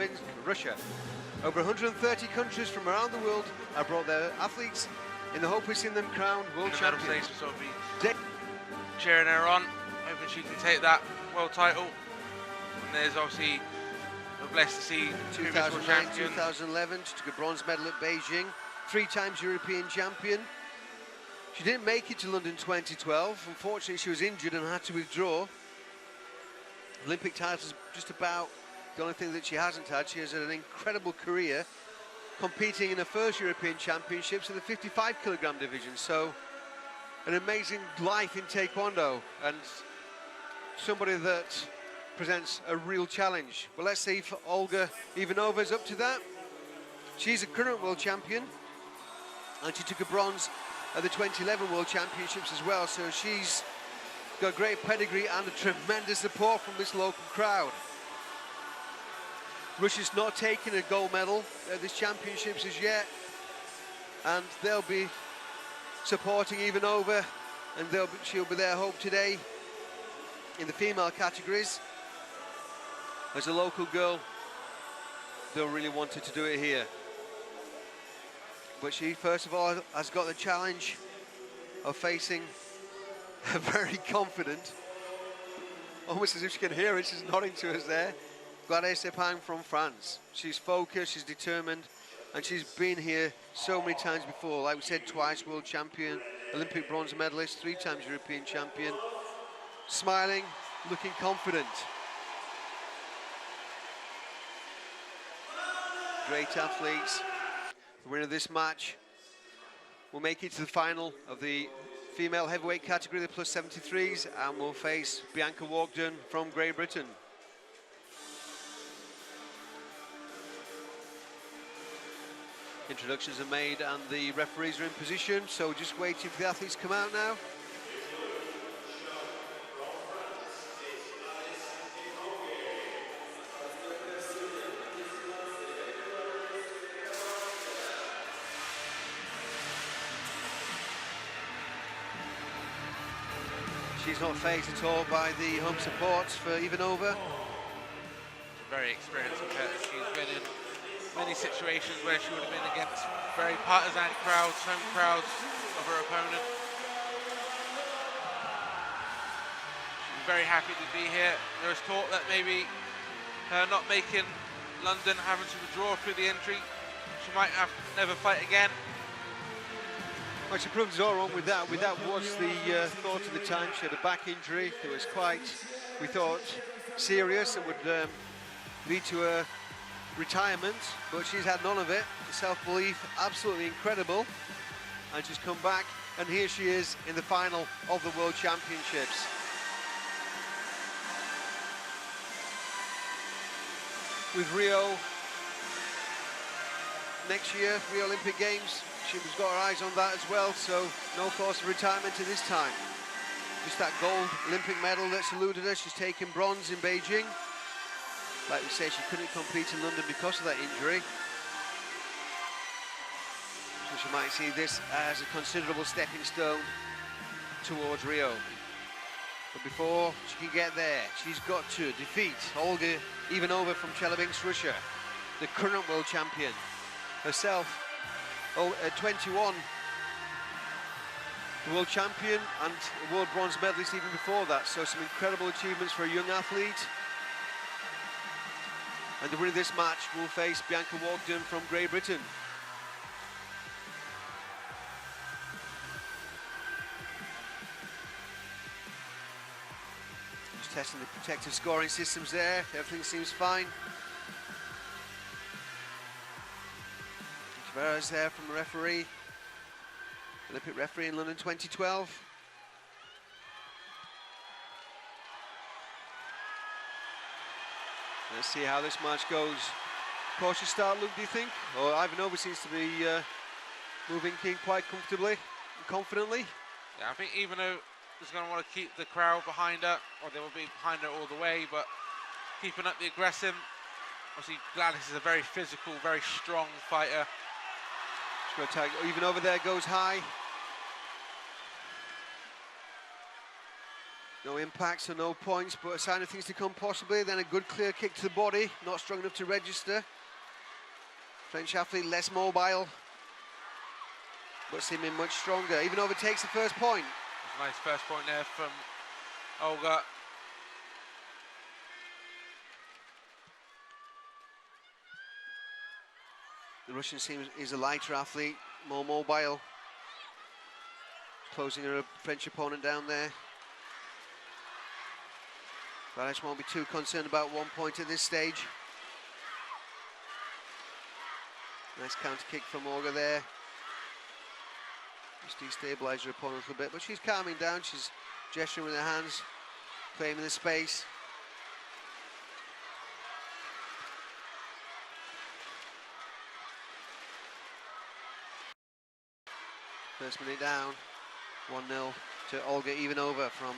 in Russia. Over 130 countries from around the world have brought their athletes in the hope of seeing them crowned world champions. So be cheering her on, hoping she can take that world title. And there's obviously, we're blessed to see 2009, 2011, she took a bronze medal at Beijing, 3 times European champion. She didn't make it to London 2012. Unfortunately, she was injured and had to withdraw. Olympic titles just about the only thing that she hasn't had. She has had an incredible career competing in her first European Championships in the 55 kilogram division. So an amazing life in Taekwondo and somebody that presents a real challenge. Well, let's see if Olga-Ivanova is up to that. She's a current world champion and she took a bronze at the 2011 World Championships as well. So she's got great pedigree and a tremendous support from this local crowd. Russia's not taken a gold medal at this championships as yet, and they'll be supporting Ivanova, and she'll be their hope today in the female categories. As a local girl, they'll really want her to do it here. But she, first of all, has got the challenge of facing a very confident, almost as if she can hear it, she's nodding to us there, Gwladys Epangue from France. She's focused, she's determined, and she's been here so many times before. Like we said, twice world champion, Olympic bronze medalist, 3 times European champion. Smiling, looking confident. Great athletes. The winner of this match will make it to the final of the female heavyweight category, the +73s, and will face Bianca Walkden from Great Britain. Introductions are made and the referees are in position, so we're just waiting for the athletes to come out now. She's not phased at all by the home supports for Ivanova. She's a very experienced competitor. She's been in many situations where she would have been against very partisan crowds, home crowds of her opponent. She's very happy to be here. There was talk that maybe her not making London, having to withdraw through the injury, she might have never fight again. Well, she proved us all wrong with that. That was the thought at the time. She had a back injury that was quite, we thought, serious and would lead to a retirement, but she's had none of it. The self-belief, absolutely incredible. And she's come back, and here she is in the final of the World Championships. With Rio next year, Rio Olympic Games, she's got her eyes on that as well, so no thoughts of retirement at this time. Just that gold Olympic medal that's eluded her. She's taken bronze in Beijing. Like we say, she couldn't compete in London because of that injury. So she might see this as a considerable stepping stone towards Rio. But before she can get there, she's got to defeat Olga-Ivanova from Chelyabinsk, Russia, the current world champion. Herself, at 21, the world champion and a world bronze medalist even before that. So some incredible achievements for a young athlete. And the winner of this match will face Bianca Walkden from Great Britain. Just testing the protective scoring systems there. Everything seems fine. Tavares there from the referee. Olympic referee in London 2012. Let's see how this match goes. Cautious start, Luke, do you think? Or Ivanova seems to be moving in quite comfortably and confidently. Yeah, I think Ivanova is going to want to keep the crowd behind her, or they will be behind her all the way, but keeping up the aggression. Obviously, Gwladys is a very physical, very strong fighter. She's got to tag. Ivanova there goes high. No impact, so no points, but a sign of things to come possibly. Then a good clear kick to the body, not strong enough to register. French athlete less mobile, but seeming much stronger. Ivanova takes the first point. Nice first point there from Olga. The Russian is a lighter athlete, more mobile. Closing her French opponent down there. Gwladys won't be too concerned about 1 point at this stage. Nice counter kick from Olga there. Just destabilise her opponent a little bit, but she's calming down. She's gesturing with her hands, claiming the space. First minute down, 1-0 to Olga-Ivanova from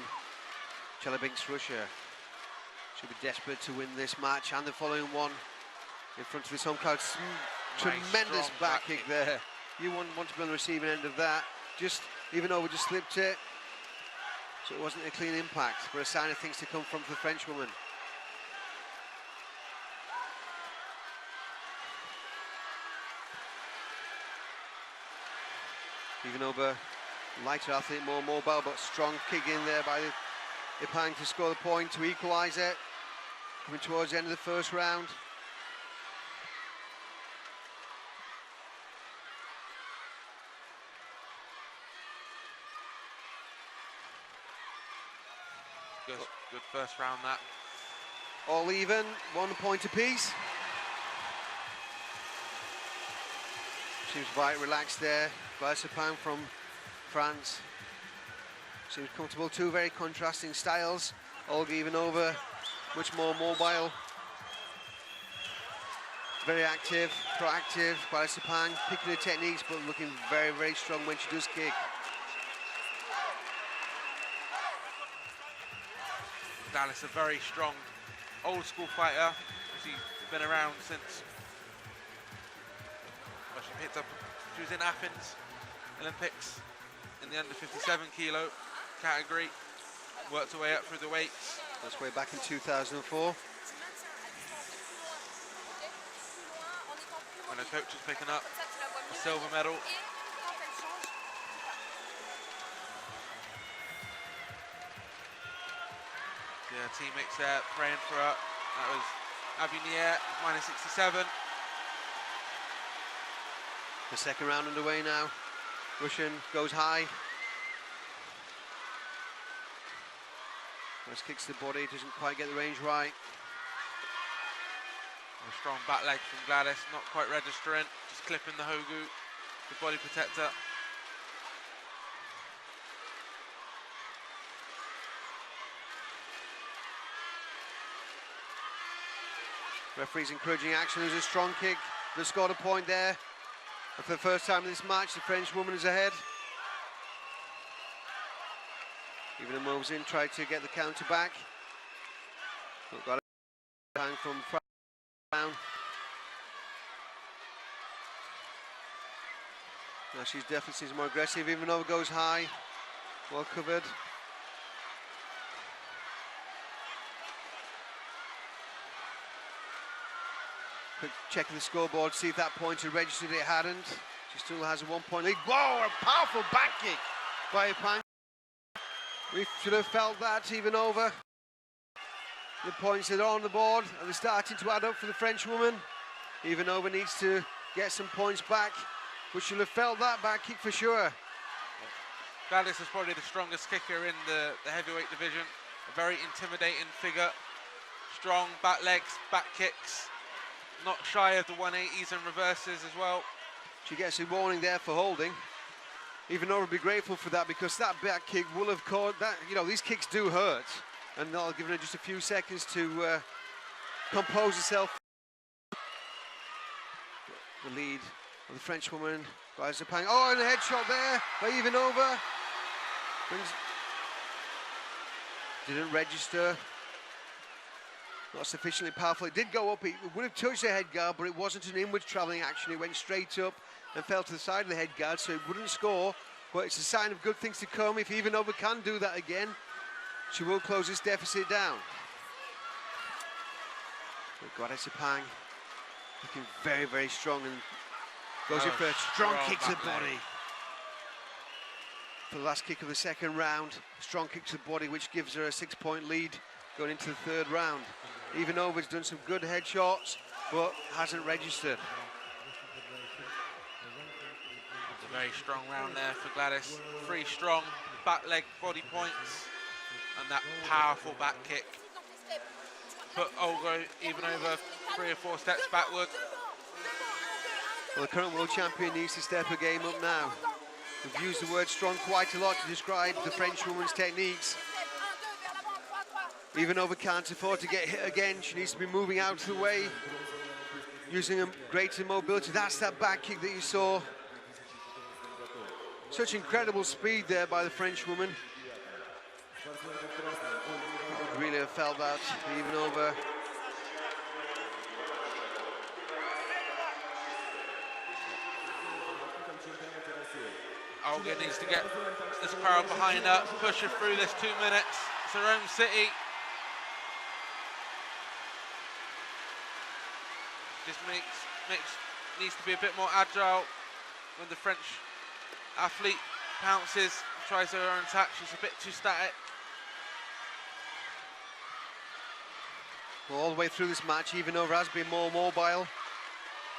Chelyabinsk, Russia. She'll be desperate to win this match and the following one in front of his home crowd. Tremendous back kick there. You wouldn't want to be on the receiving end of that. Just Ivanova just slipped it, so it wasn't a clean impact, but a sign of things to come from the French woman. Ivanova, lighter athlete, more mobile, but strong kick in there by Epangue to score the point, to equalise it. Coming towards the end of the first round. Good first round that. All even, 1 point apiece. Seems quite relaxed there. Gwladys from France. Seems comfortable. Two very contrasting styles. Olga-Ivanova, much more mobile. Very active, proactive. Gwladys picking her techniques, but looking very, very strong when she does kick. Gwladys, a very strong, old school fighter. She's been around since, well, she was in Athens Olympics in the under 57 kilo category, worked her way up through the weights. That's way back in 2004. When her coach was picking up a silver medal. Yeah, teammates there praying for her. That was Avenir, -67. The second round underway now. Russian goes high. First kicks the body, doesn't quite get the range right. A strong back leg from Gwladys, not quite registering, just clipping the Hogu, the body protector. Referee's encouraging action. There's a strong kick. They've scored a point there. And for the first time in this match, the French woman is ahead. Even moves in, tried to get the counter back. But got a bang from down. Now she's definitely seems more aggressive. Ivanova goes high. Well covered. Quick check of the scoreboard, see if that point had registered. It hadn't. She still has a 1 point lead. Whoa, a powerful back kick by Epangue. We should have felt that, Ivanova. The points that are on the board, and they're starting to add up for the French woman. Ivanova needs to get some points back, but she'll have felt that back kick for sure. Gwladys is probably the strongest kicker in the heavyweight division. A very intimidating figure. Strong back legs, back kicks. Not shy of the 180s and reverses as well. She gets a warning there for holding. Ivanova will be grateful for that, because that back kick will have caught that. You know, these kicks do hurt, and they'll give her just a few seconds to compose herself. The lead of the French woman, Gwladys Epangue. Oh, and a headshot there by Ivanova. Didn't register. Not sufficiently powerful. It did go up. It would have touched the head guard, but it wasn't an inward travelling action. It went straight up and fell to the side of the head guard, so it wouldn't score. But it's a sign of good things to come if Ivanova can do that again. she will close this deficit down. But Gwladys Epangue looking very, very strong and goes in for a strong kick to the body. For the last kick of the second round, strong kick to the body, which gives her a 6-point lead going into the third round. Ivanova's done some good headshots, but hasn't registered. It's a very strong round there for Gwladys. 3 strong back leg body points, and that powerful back kick put Olga Ivanova 3 or 4 steps backward. Well, the current world champion needs to step her game up now. We've used the word strong quite a lot to describe the French woman's techniques. Ivanova can't afford to get hit again. She needs to be moving out of the way, using a greater mobility. That's that back kick that you saw. Such incredible speed there by the French woman. Really have felt that, Ivanova. Olga needs to get this crowd behind her, push her through this 2 minutes. It's her own city. Just needs to be a bit more agile when the French athlete pounces, tries her own attack. She's a bit too static. Well, all the way through this match, Ivanova has been more mobile,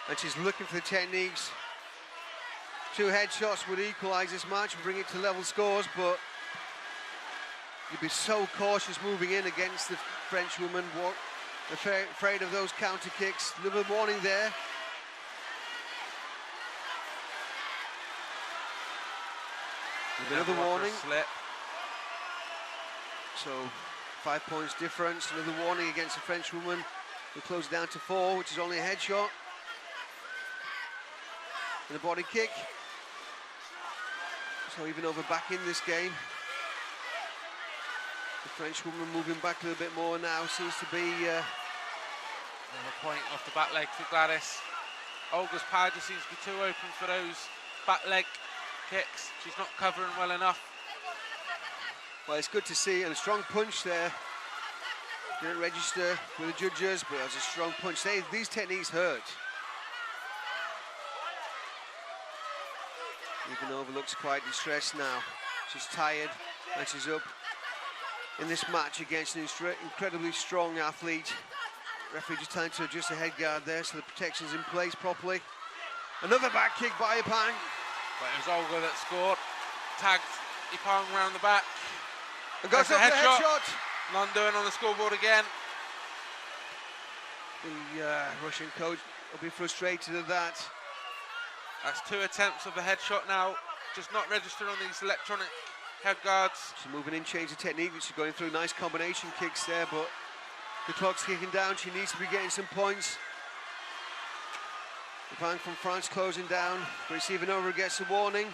and she's looking for the techniques. 2 headshots would equalise this match and bring it to level scores, but you'd be so cautious moving in against the French woman, afraid of those counter kicks. Another warning there. Another warning. Slip. So 5 points difference. Another warning against the French woman. We close down to 4, which is only a headshot. And a body kick. So Ivanova back in this game. The French woman moving back a little bit more now. Seems to be another point off the back leg for Gwladys. Olga's pad just seems to be too open for those back leg kicks. She's not covering well enough. Well, it's good to see, and a strong punch there. Didn't register with the judges, but it was a strong punch. These techniques hurt. Ivanova looks quite distressed now. She's tired, and she's up in this match against an incredibly strong athlete. Referee just trying to adjust the head guard there so the protection's in place properly. Another back kick by Epangue. But it was Olga that scored. Tagged Epangue around the back. And goes up for the headshot. Non-doing on the scoreboard again. The Russian coach will be frustrated at that. That's 2 attempts of the headshot now. Just not registered on these electronic head guards. She's moving in, changing technique. She's going through nice combination kicks there, but the clock's kicking down. She needs to be getting some points. Epangue from France closing down. But Ivanova gets a warning.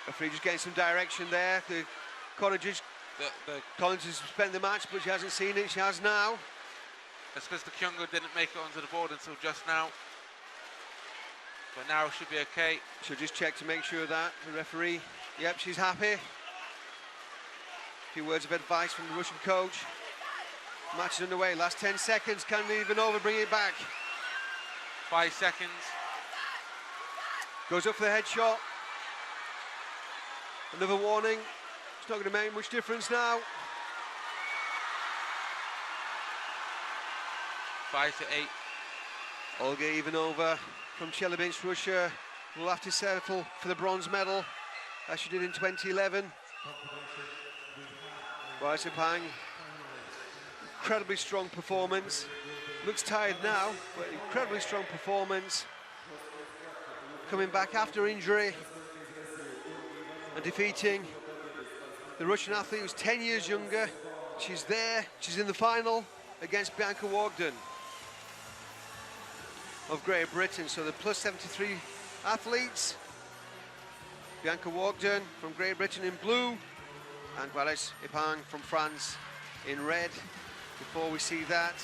Referee just getting some direction there. The corner judge calling to suspend the match, but she hasn't seen it. She has now. That's because the Kyungo didn't make it onto the board until just now. But now it should be okay. She'll just check to make sure that the referee, yep, she's happy. A few words of advice from the Russian coach. Match is underway, last 10 seconds. Can Ivanova bring it back? 5 seconds. Goes up for the headshot. Another warning. It's not going to make much difference now. 5 to 8. Olga Ivanova from Chelyabinsk, Russia, will have to settle for the bronze medal, as she did in 2011. Gwladys Epangue, incredibly strong performance. Looks tired now, but incredibly strong performance. Coming back after injury and defeating the Russian athlete who's 10 years younger. She's there, she's in the final against Bianca Wogden of Great Britain. So the +73 athletes, Bianca Wogden from Great Britain in blue, and Gwladys Epangue from France in red. Before we see that,